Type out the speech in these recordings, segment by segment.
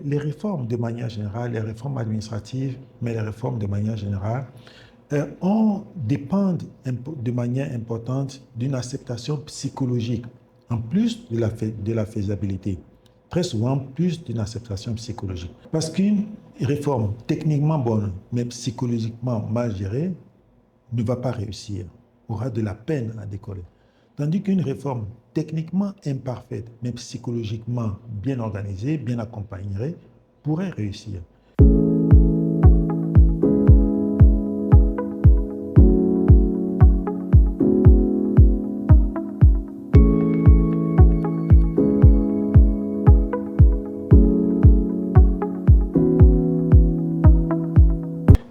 les réformes de manière générale, les réformes administratives, mais les réformes de manière générale, dépendent de manière importante d'une acceptation psychologique, en plus de la faisabilité. Très souvent, plus d'une acceptation psychologique. Parce qu'une réforme techniquement bonne, mais psychologiquement mal gérée, ne va pas réussir, aura de la peine à décoller. Tandis qu'une réforme techniquement imparfaite, mais psychologiquement bien organisée, bien accompagnée, pourrait réussir.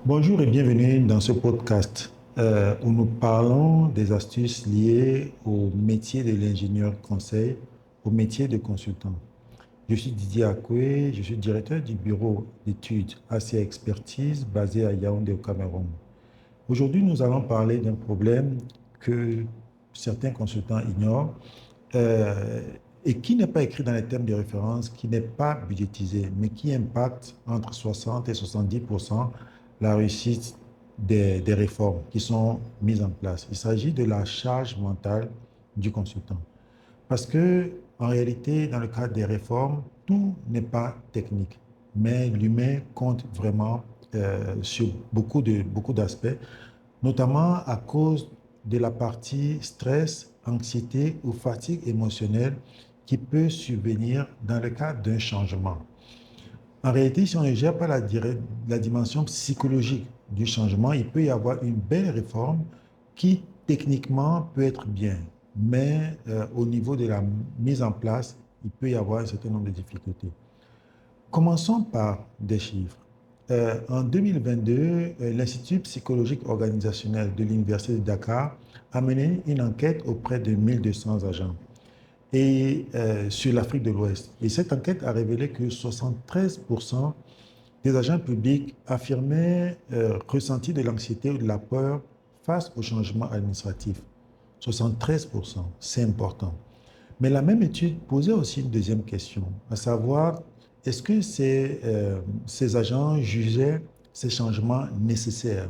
Bonjour et bienvenue dans ce podcast où nous parlons des astuces liées au métier de l'ingénieur conseil, au métier de consultant. Je suis Didier Akoué, je suis directeur du bureau d'études ACA Expertise basé à Yaoundé au Cameroun. Aujourd'hui, nous allons parler d'un problème que certains consultants ignorent euh, et qui n'est pas écrit dans les termes de référence, qui n'est pas budgétisé, mais qui impacte entre 60 et 70% la réussite des réformes qui sont mises en place. Il s'agit de la charge mentale du consultant. Parce que, en réalité, dans le cadre des réformes, tout n'est pas technique, mais l'humain compte vraiment sur beaucoup d'aspects, notamment à cause de la partie stress, anxiété ou fatigue émotionnelle qui peut survenir dans le cadre d'un changement. En réalité, si on ne gère pas la dimension psychologique du changement, il peut y avoir une belle réforme qui techniquement peut être bien, mais au niveau de la mise en place, il peut y avoir un certain nombre de difficultés. Commençons par des chiffres. En 2022, l'Institut psychologique organisationnel de l'Université de Dakar a mené une enquête auprès de 1200 agents sur l'Afrique de l'Ouest. Et cette enquête a révélé que 73% des agents publics affirmaient ressentir de l'anxiété ou de la peur face au changement administratif. 73%, c'est important. Mais la même étude posait aussi une deuxième question, à savoir, est-ce que ces agents jugeaient ces changements nécessaires?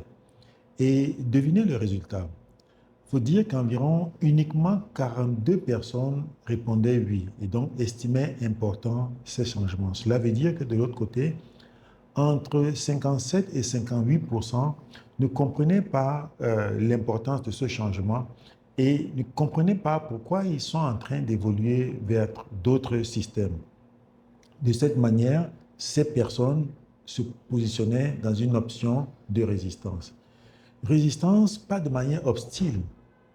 Et devinez le résultat. Il faut dire qu'environ uniquement 42 personnes répondaient oui et donc estimaient important ces changements. Cela veut dire que de l'autre côté, entre 57 et 58% ne comprenaient pas l'importance de ce changement et ne comprenaient pas pourquoi ils sont en train d'évoluer vers d'autres systèmes. De cette manière, ces personnes se positionnaient dans une option de résistance. Résistance, pas de manière hostile,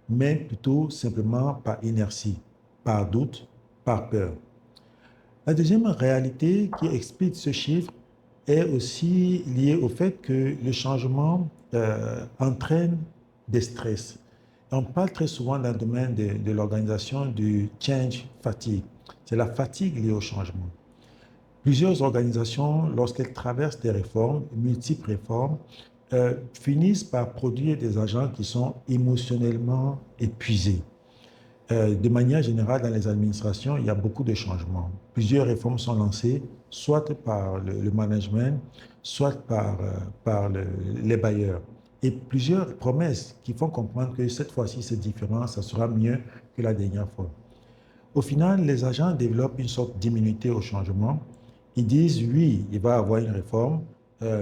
mais plutôt simplement par inertie, par doute, par peur. La deuxième réalité qui explique ce chiffre est aussi liée au fait que le changement entraîne des stress. On parle très souvent dans le domaine de l'organisation du change fatigue. C'est la fatigue liée au changement. Plusieurs organisations, lorsqu'elles traversent des réformes, multiples réformes, finissent par produire des agents qui sont émotionnellement épuisés. De manière générale, dans les administrations, il y a beaucoup de changements. Plusieurs réformes sont lancées, soit par le management, soit par les bailleurs. Et plusieurs promesses qui font comprendre que cette fois-ci, c'est différent, ça sera mieux que la dernière fois. Au final, les agents développent une sorte d'immunité au changement. Ils disent, oui, il va y avoir une réforme,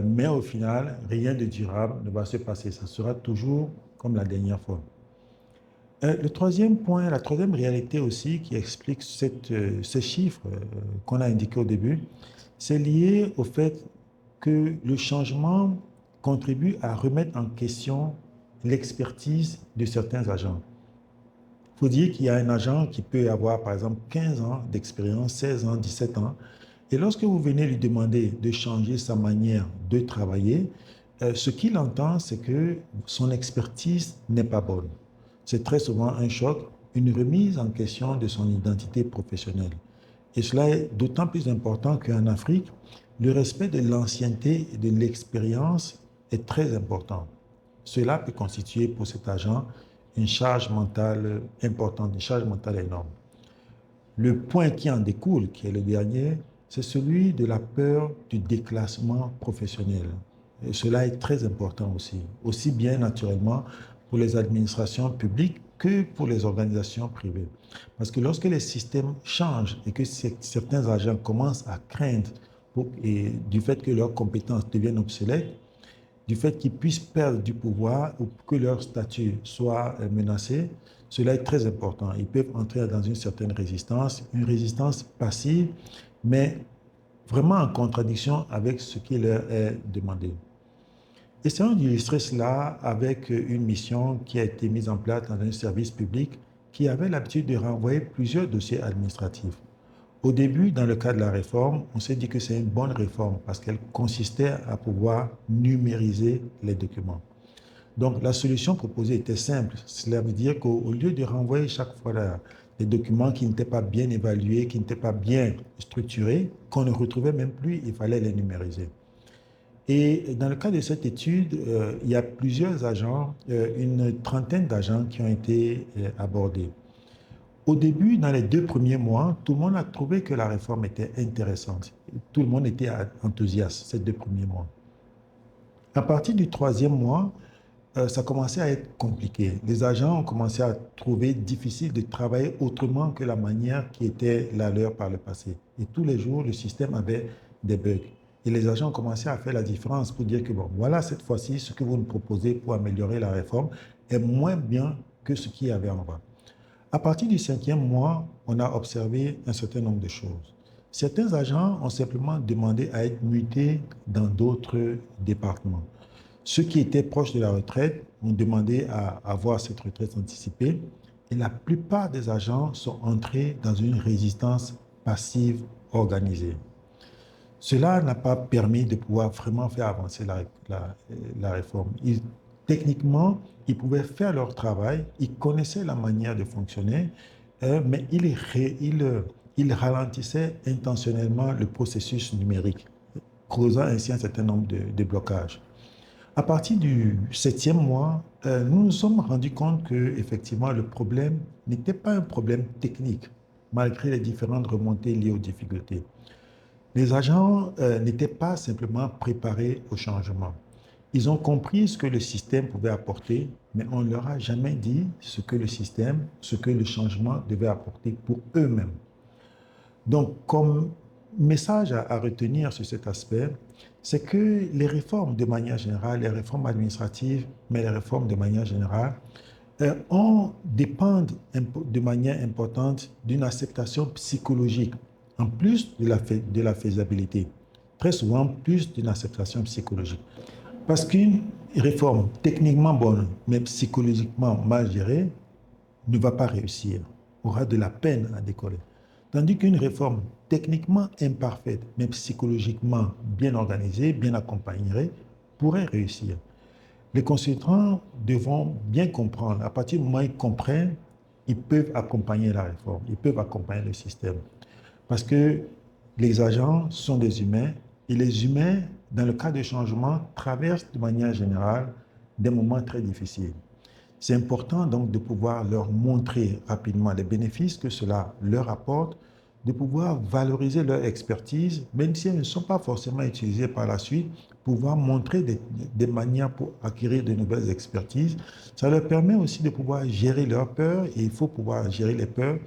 mais au final, rien de durable ne va se passer. Ça sera toujours comme la dernière fois. Le troisième point, la troisième réalité aussi qui explique ces chiffres qu'on a indiqués au début, c'est lié au fait que le changement contribue à remettre en question l'expertise de certains agents. Il faut dire qu'il y a un agent qui peut avoir, par exemple, 15 ans d'expérience, 16 ans, 17 ans, et lorsque vous venez lui demander de changer sa manière de travailler, ce qu'il entend, c'est que son expertise n'est pas bonne. C'est très souvent un choc, une remise en question de son identité professionnelle. Et cela est d'autant plus important qu'en Afrique, le respect de l'ancienneté et de l'expérience est très important. Cela peut constituer pour cet agent une charge mentale importante, une charge mentale énorme. Le point qui en découle, qui est le dernier, c'est celui de la peur du déclassement professionnel. Et cela est très important aussi bien naturellement pour les administrations publiques que pour les organisations privées. Parce que lorsque les systèmes changent et que certains agents commencent à craindre du fait que leurs compétences deviennent obsolètes, du fait qu'ils puissent perdre du pouvoir ou que leur statut soit menacé, cela est très important. Ils peuvent entrer dans une résistance passive, mais vraiment en contradiction avec ce qui leur est demandé. Essayons d'illustrer cela avec une mission qui a été mise en place dans un service public qui avait l'habitude de renvoyer plusieurs dossiers administratifs. Au début, dans le cas de la réforme, on s'est dit que c'est une bonne réforme parce qu'elle consistait à pouvoir numériser les documents. Donc, la solution proposée était simple. Cela veut dire qu'au lieu de renvoyer chaque fois des documents qui n'étaient pas bien évalués, qui n'étaient pas bien structurés, qu'on ne retrouvait même plus, il fallait les numériser. Et dans le cas de cette étude, il y a plusieurs agents, une trentaine d'agents qui ont été abordés. Au début, dans les 2 premiers mois, tout le monde a trouvé que la réforme était intéressante. Tout le monde était enthousiaste ces 2 premiers mois. À partir du 3e mois, ça commençait à être compliqué. Les agents ont commencé à trouver difficile de travailler autrement que la manière qui était la leur par le passé. Et tous les jours, le système avait des bugs. Et les agents ont commencé à faire la différence pour dire que, bon, voilà, cette fois-ci, ce que vous nous proposez pour améliorer la réforme est moins bien que ce qu'il y avait avant. À partir du 5e mois, on a observé un certain nombre de choses. Certains agents ont simplement demandé à être mutés dans d'autres départements. Ceux qui étaient proches de la retraite ont demandé à avoir cette retraite anticipée et la plupart des agents sont entrés dans une résistance passive organisée. Cela n'a pas permis de pouvoir vraiment faire avancer la réforme. Techniquement, ils pouvaient faire leur travail, ils connaissaient la manière de fonctionner, mais ils ralentissaient intentionnellement le processus numérique, causant ainsi un certain nombre de blocages. À partir du 7e mois, nous nous sommes rendus compte que effectivement le problème n'était pas un problème technique, malgré les différentes remontées liées aux difficultés. Les agents n'étaient pas simplement préparés au changement. Ils ont compris ce que le système pouvait apporter, mais on ne leur a jamais dit ce que le changement devait apporter pour eux-mêmes. Donc, comme message à retenir sur cet aspect, c'est que les réformes de manière générale, les réformes administratives, mais les réformes de manière générale, dépendent de manière importante d'une acceptation psychologique, en plus de la faisabilité. Très souvent, plus d'une acceptation psychologique. Parce qu'une réforme techniquement bonne, mais psychologiquement mal gérée, ne va pas réussir, aura de la peine à décoller. Tandis qu'une réforme techniquement imparfaite, mais psychologiquement bien organisée, bien accompagnée, pourrait réussir. Les consultants devront bien comprendre. À partir du moment où ils comprennent, ils peuvent accompagner la réforme, ils peuvent accompagner le système. Parce que les agents sont des humains et les humains, dans le cas de changement, traversent de manière générale des moments très difficiles. C'est important donc de pouvoir leur montrer rapidement les bénéfices que cela leur apporte, de pouvoir valoriser leur expertise, même si elles ne sont pas forcément utilisées par la suite, pouvoir montrer des manières pour acquérir de nouvelles expertises. Ça leur permet aussi de pouvoir gérer leurs peurs, et il faut pouvoir gérer les peurs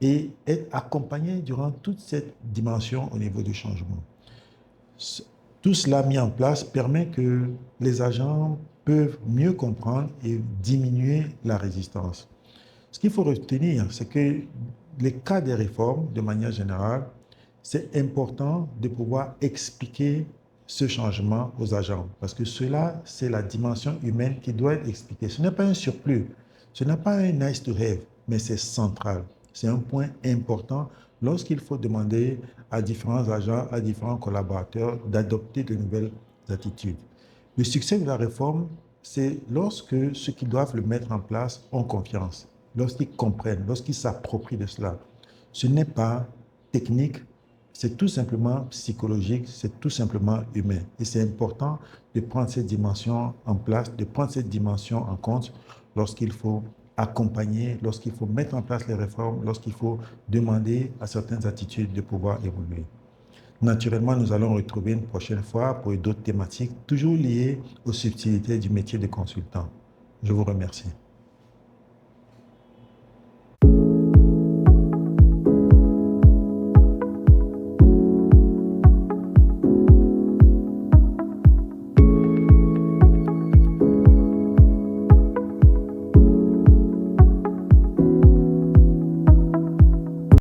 et être accompagné durant toute cette dimension au niveau du changement. Tout cela mis en place permet que les agents peuvent mieux comprendre et diminuer la résistance. Ce qu'il faut retenir, c'est que les cas des réformes, de manière générale, c'est important de pouvoir expliquer ce changement aux agents, parce que cela, c'est la dimension humaine qui doit être expliquée. Ce n'est pas un surplus, ce n'est pas un nice to have, mais c'est central. C'est un point important lorsqu'il faut demander à différents agents, à différents collaborateurs d'adopter de nouvelles attitudes. Le succès de la réforme, c'est lorsque ceux qui doivent le mettre en place ont confiance, lorsqu'ils comprennent, lorsqu'ils s'approprient de cela. Ce n'est pas technique, c'est tout simplement psychologique, c'est tout simplement humain. Et c'est important de prendre cette dimension en place, de prendre cette dimension en compte lorsqu'il faut accompagner, lorsqu'il faut mettre en place les réformes, lorsqu'il faut demander à certaines attitudes de pouvoir évoluer. Naturellement, nous allons retrouver une prochaine fois pour d'autres thématiques toujours liées aux subtilités du métier de consultant. Je vous remercie.